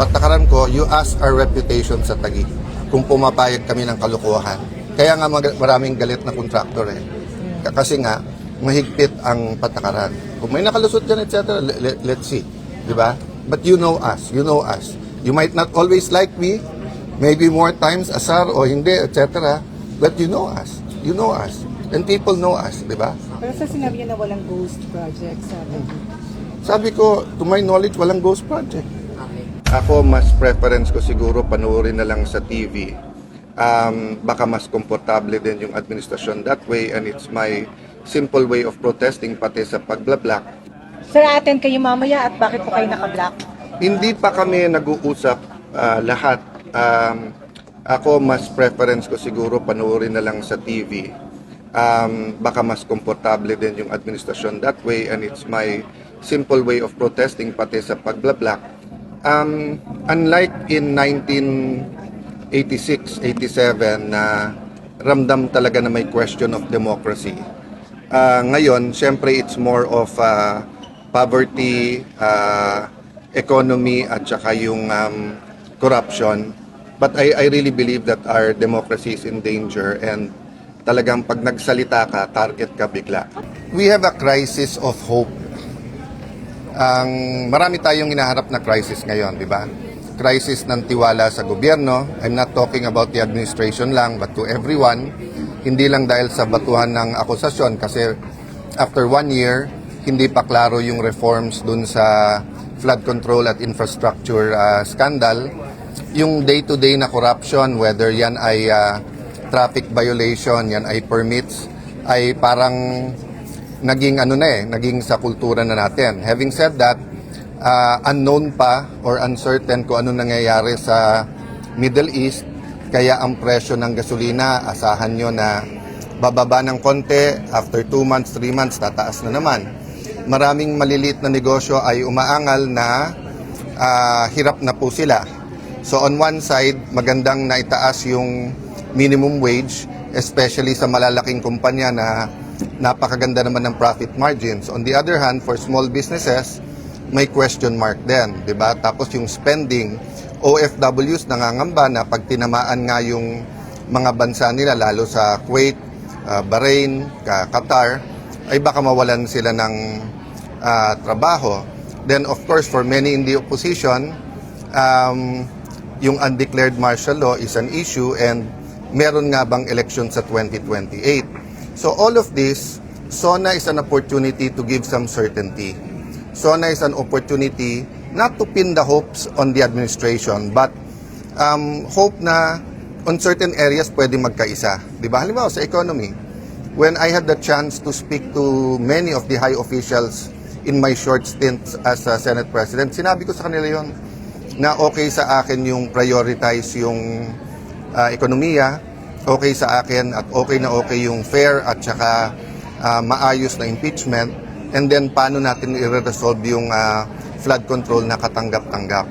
patakaran ko, you ask our reputation sa Taguig kung pumapayag kami ng kalokohan. Kaya nga maraming galit na kontraktor eh. Kasi nga, mahigpit ang patakaran. Kung may nakalusot dyan, etc., let's see. Diba? But you know us. You know us. You might not always like me, maybe more times asar o hindi, etc. But you know us. You know us. And people know us, di ba? Pero sa sinabi niya na walang ghost project sa Sabi ko, to my knowledge, walang ghost project. Ako, mas preference ko siguro panoorin na lang sa TV. Baka mas komportable din yung administrasyon that way, and it's my simple way of protesting pati sa pagblablak. Sir, attend kayo mamaya at bakit po kayo naka-block? Hindi pa kami nag-uusap lahat. Ako, mas preference ko siguro panoorin na lang sa TV. Baka mas komportable din yung administrasyon that way, and it's my simple way of protesting pati sa pagblablak. Unlike in 1986, 87 na ramdam talaga na may question of democracy. Ngayon, syempre it's more of poverty, economy at saka yung corruption. But I really believe that our democracy is in danger, and talagang pag nagsalita ka, target ka bigla. We have a crisis of hope. Marami tayong hinaharap na crisis ngayon, di ba? Crisis ng tiwala sa gobyerno. I'm not talking about the administration lang, but to everyone. Hindi lang dahil sa batuhan ng akusasyon, kasi after 1 year, hindi pa klaro yung reforms dun sa flood control at infrastructure scandal. Yung day-to-day na corruption, whether yan ay traffic violation, yan ay permits, ay parang naging sa kultura na natin. Having said that, unknown pa or uncertain kung ano nangyayari sa Middle East, kaya ang presyo ng gasolina, asahan nyo na bababa ng konti, after 2 months, 3 months, tataas na naman. Maraming maliliit na negosyo ay umaangal na hirap na po sila. So on one side, magandang naitaas yung minimum wage, especially sa malalaking kumpanya na napakaganda naman ng profit margins. On the other hand, for small businesses, may question mark din, di ba? Tapos yung spending, OFWs nangangamba na pag tinamaan nga yung mga bansa nila, lalo sa Kuwait, Bahrain, Qatar, ay baka mawalan sila ng trabaho. Then of course, for many in the opposition, yung undeclared martial law is an issue, and meron nga bang election sa 2028. So all of this, SONA is an opportunity to give some certainty. SONA is an opportunity not to pin the hopes on the administration, but hope na on certain areas pwede magkaisa. Diba? Halimbawa sa economy, when I had the chance to speak to many of the high officials in my short stint as a Senate President, sinabi ko sa kanila yon na okay sa akin yung prioritize yung ekonomiya, okay sa akin at okay yung fair at saka maayos na impeachment, and then paano natin i-resolve yung flood control na katanggap-tanggap.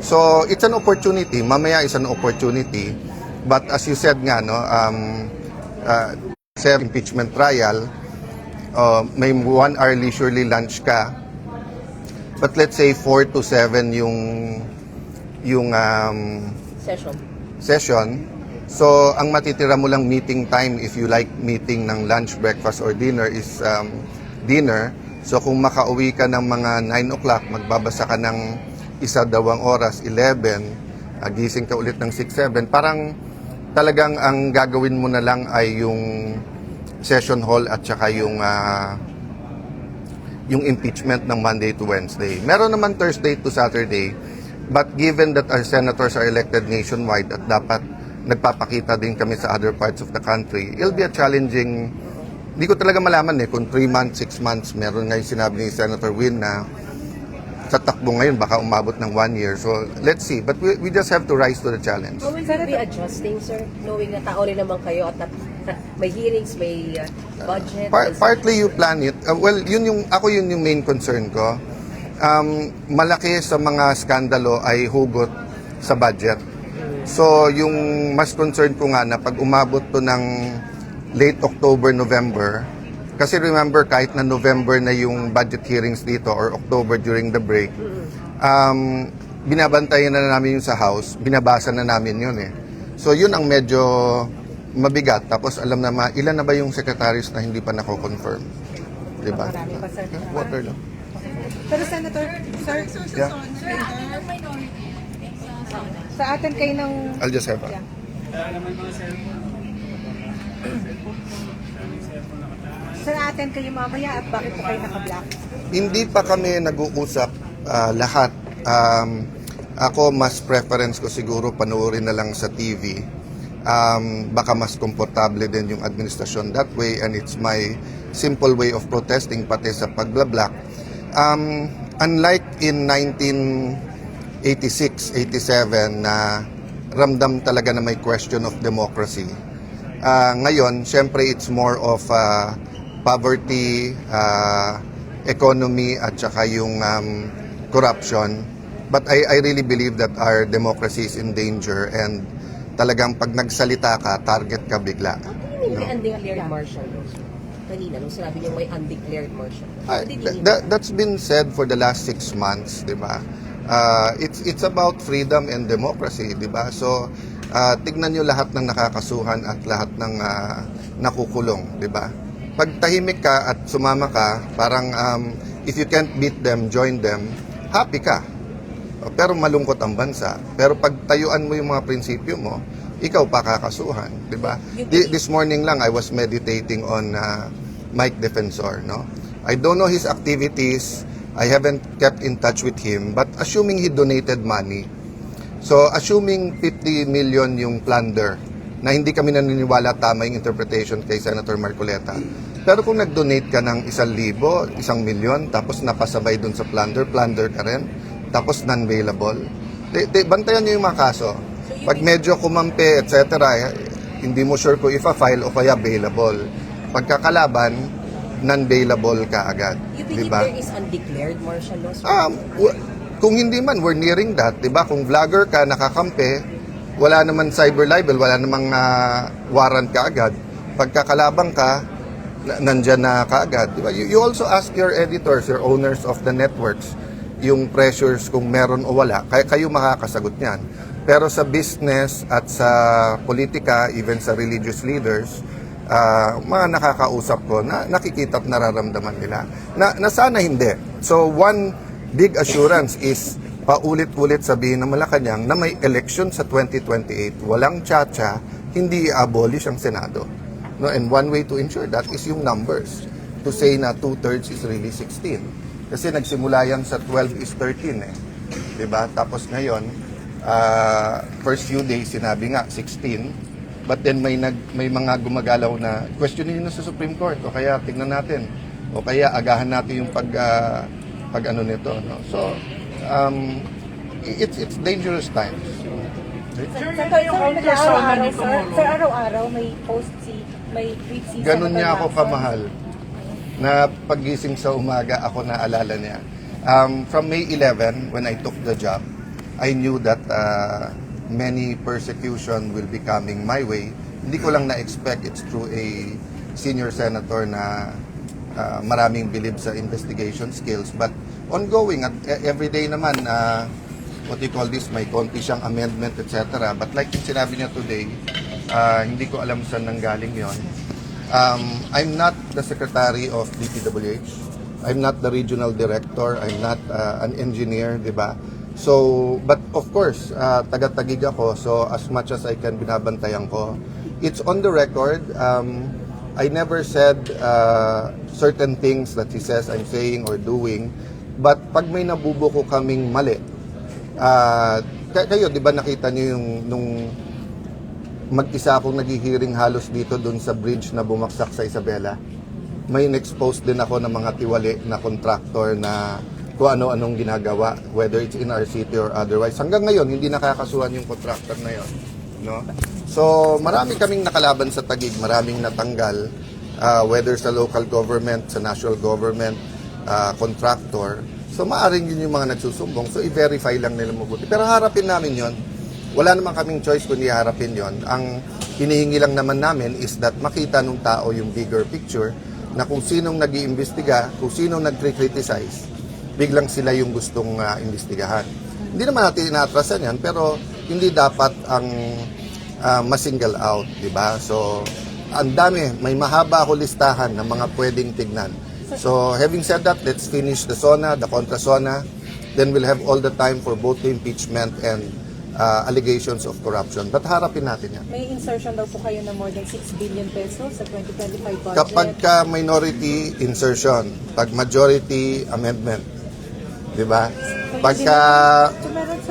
So it's an opportunity, mamaya is an opportunity, but as you said nga, no, sa impeachment trial, may 1 hour leisurely lunch ka, but let's say 4 to 7 yung session. So, ang matitira mo lang meeting time, if you like meeting ng lunch, breakfast, or dinner, is dinner. So, kung makauwi ka ng mga 9 o'clock, magbabasa ka ng 1-2 oras, 11, gising ka ulit ng 6-7, parang talagang ang gagawin mo na lang ay yung session hall at saka yung impeachment ng Monday to Wednesday. Meron naman Thursday to Saturday, but given that our senators are elected nationwide at dapat nagpapakita din kami sa other parts of the country, it'll be a challenging, hindi ko talaga malaman kung 3 months, 6 months, meron ngayon sinabi ni Senator Win na sa takbo ngayon baka umabot ng 1 year. So let's see, but we just have to rise to the challenge. How will you be adjusting, sir? Knowing na tao rin naman kayo at may hearings, may budget? Partly you plan it. Well, yun yung main concern ko. Malaki sa mga skandalo ay hugot sa budget. So, yung mas concern ko nga na pag umabot to ng late October, November, kasi remember, kahit na November na yung budget hearings dito or October during the break, binabantayan na namin yung sa House, binabasa na namin yun eh. So yun ang medyo mabigat. Tapos alam na ilan na ba yung secretaries na hindi pa nako-confirm? Diba? Marami pa, sir. Water lang. Pero Senator, sir, Yeah, sa atin kayo ng... I'll just have a... Yeah. Sir, atin kayo mamaya at bakit po kayo naka-block? Hindi pa kami nag-uusap lahat. Ako, mas preference ko siguro panoorin na lang sa TV. Baka mas komportable din yung administrasyon that way, and it's my simple way of protesting pati sa pagbla-block. Unlike in 1986, 87 na ramdam talaga na may question of democracy. Ngayon, syempre it's more of poverty, economy at saka yung corruption. But I really believe that our democracy is in danger, and talagang pag nagsalita ka, target ka bigla. May undeclared martial law. Kanina, nung sinabi niyo may undeclared martial law. That's been said for the last 6 months, di ba? It's about freedom and democracy, di ba? So, tignan nyo lahat ng nakakasuhan at lahat ng nakukulong, di ba? Pag tahimik ka at sumama ka, parang if you can't beat them, join them, happy ka. Pero malungkot ang bansa. Pero pag tayuan mo yung mga prinsipyo mo, ikaw pa kakasuhan, di ba? This morning lang I was meditating on Mike Defensor, no? I don't know his activities. I haven't kept in touch with him, but assuming he donated money. So assuming 50 million yung plunder, na hindi kami naniniwala tama yung interpretation kay Senator Marcoleta. Pero kung nag-donate ka ng 1,000, 1,000,000, tapos napasabay dun sa plunder ka rin, tapos non-bailable, bantayan nyo yung mga kaso. Pag medyo kumampi, etc., hindi mo sure kung ifa-file o kaya bailable. Pagkakalaban, non-bailable ka agad. You believe diba? there is undeclared martial law? Kung hindi man, we're nearing that. Diba? Kung vlogger ka, nakakampi, wala naman cyber libel, wala namang warrant ka agad. Pagkakalabang ka, nandyan na kaagad. Diba? You also ask your editors, your owners of the networks, yung pressures kung meron o wala. Kayo makakasagot niyan. Pero sa business at sa politika, even sa religious leaders, mga nakakausap ko na nakikita at nararamdaman nila na sana hindi. So one big assurance is paulit-ulit sabihin ng Malacanang na may election sa 2028, walang tsa-tsa, hindi i-abolish ang Senado. No, and one way to ensure that is yung numbers. To say na 2/3 is really 16. Kasi nagsimula yan sa 12 is 13 eh. Diba? Tapos ngayon, first few days sinabi nga 16, but then may mga gumagalaw na questionin na sa Supreme Court, o kaya tingnan natin, o kaya agahan natin yung pag ano nito, no? So it's dangerous times. Sir, araw-araw may post may tweet si Ganun Senator niya ako Lacson. kamahal, na paggising sa umaga ako naalala niya. From May 11, when I took the job, I knew that many persecution will be coming my way. Hindi ko lang na-expect it's through a senior senator na maraming bilib sa investigation skills. But ongoing, at everyday naman, what you call this, may konti siyang amendment, etc. But like yung sinabi niya today, hindi ko alam saan nanggaling yon. I'm not the secretary of DPWH. I'm not the regional director. I'm not an engineer, di ba? So, but of course, taga-tagig ako. So, as much as I can, binabantayan ko. It's on the record. I never said certain things that he says I'm saying or doing. But pag may nabubuko kaming mali, kayo, di ba nakita niyo yung nung mag-isa akong naghihiring halos dito dun sa bridge na bumagsak sa Isabela? May in-expose din ako ng mga tiwali na contractor na kung ano-anong ginagawa, whether it's in our city or otherwise. Hanggang ngayon, hindi nakakasuhan yung contractor na yon, no? So, marami kaming nakalaban sa Taguig, maraming natanggal, whether sa local government, sa national government, contractor. So, maaring yun yung mga nagsusumbong. So, i-verify lang nila mabuti. Pero harapin namin yon. Wala naman kaming choice kundi harapin yon. Ang hinihingi lang naman namin is that makita nung tao yung bigger picture, na kung sinong nag-iimbestiga, kung sinong nag-criticize, biglang sila yung gustong imbestigahan. Hindi naman natin inaatrasan yan, pero hindi dapat ang ma-single out, di ba? So, ang dami, may mahaba ako listahan ng mga pwedeng tignan. So, having said that, let's finish the SONA, the contra SONA, then we'll have all the time for both the impeachment and allegations of corruption. But harapin natin yan. May insertion daw po kayo na more than 6 billion pesos sa 2025 budget. Kapag ka minority, insertion. Pag majority, amendment. Di ba? Pagka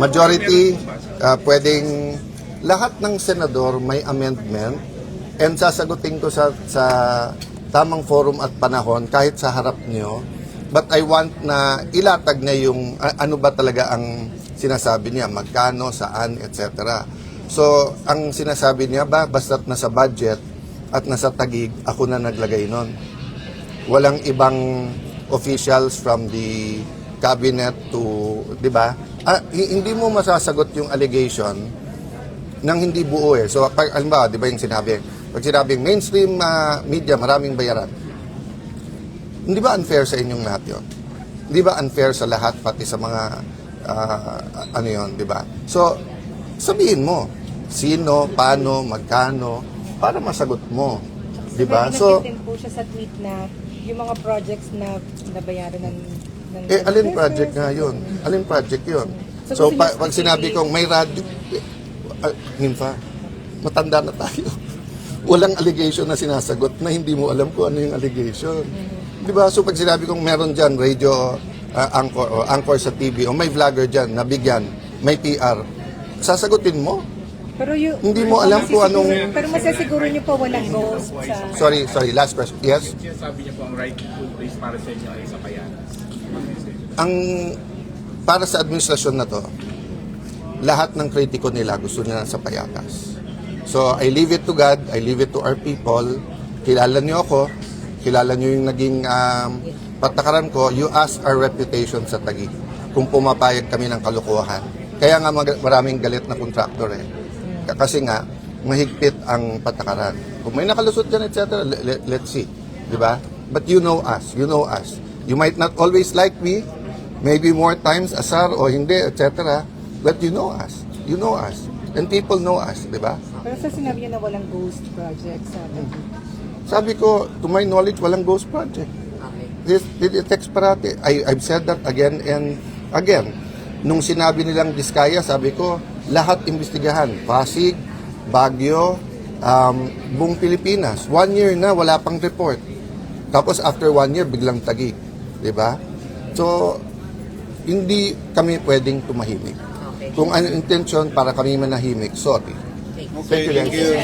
majority, pwedeng lahat ng senador may amendment and sasagutin ko sa tamang forum at panahon kahit sa harap nyo. But I want na ilatag niya yung ano ba talaga ang sinasabi niya, magkano, saan, etc. So, ang sinasabi niya ba, basta't nasa budget at nasa tagig, ako na naglagay nun. Walang ibang officials from the cabinet to, di ba? Hindi mo masasagot yung allegation nang hindi buo eh. So, halimbawa, di ba yung sinabi? Pag sinabing mainstream media, maraming bayaran. Hindi ba unfair sa inyong lahat yun? Hindi ba unfair sa lahat, pati sa mga ano yun, di ba? So, sabihin mo, sino, paano, magkano, para masagot mo. Di ba? So, din po siya sa tweet na yung mga projects na nabayaran ng alin project nga yun? Alin project yun? So, pag sinabi kong may radyo, Nympha, matanda na tayo. Walang allegation na sinasagot na hindi mo alam kung ano yung allegation. Di ba? So, pag sinabi kong meron dyan, radio anchor o anchor sa TV o may vlogger dyan, nabigyan, may PR, sasagutin mo. Pero Hindi mo alam kung anong... Pero masasiguro niyo po walang ghost sa... Sorry, last question. Yes? Sinasabi niya po ang right to place para sa inyo ay sa Payanas. Ang para sa administrasyon na to, lahat ng kritiko nila gusto nila sa Payatas. So, I leave it to God, I leave it to our people. Kilala niyo ako, kilala niyo yung naging patakaran ko, you ask our reputation sa Taguig kung pumapayag kami ng kalokohan. Kaya nga maraming galit na kontraktor eh. Kasi nga, mahigpit ang patakaran. Kung may nakalusot dyan, etc., let's see. Di ba? But you know us. You know us. You might not always like me, maybe more times asar o hindi, etc. But you know us. You know us. And people know us, di ba? Pero sa sinabi niya na walang ghost project sa Sabi ko, to my knowledge, walang ghost project. It takes parati. I've said that again and again. Nung sinabi nilang Diskaya, sabi ko, lahat imbestigahan. Pasig, Baguio, buong Pilipinas. 1 year na, wala pang report. Tapos after 1 year, biglang Taguig. Diba? So, hindi kami pwedeng tumahimik. Kung ano intention para kami manahimik, sorry. Okay. Thank you.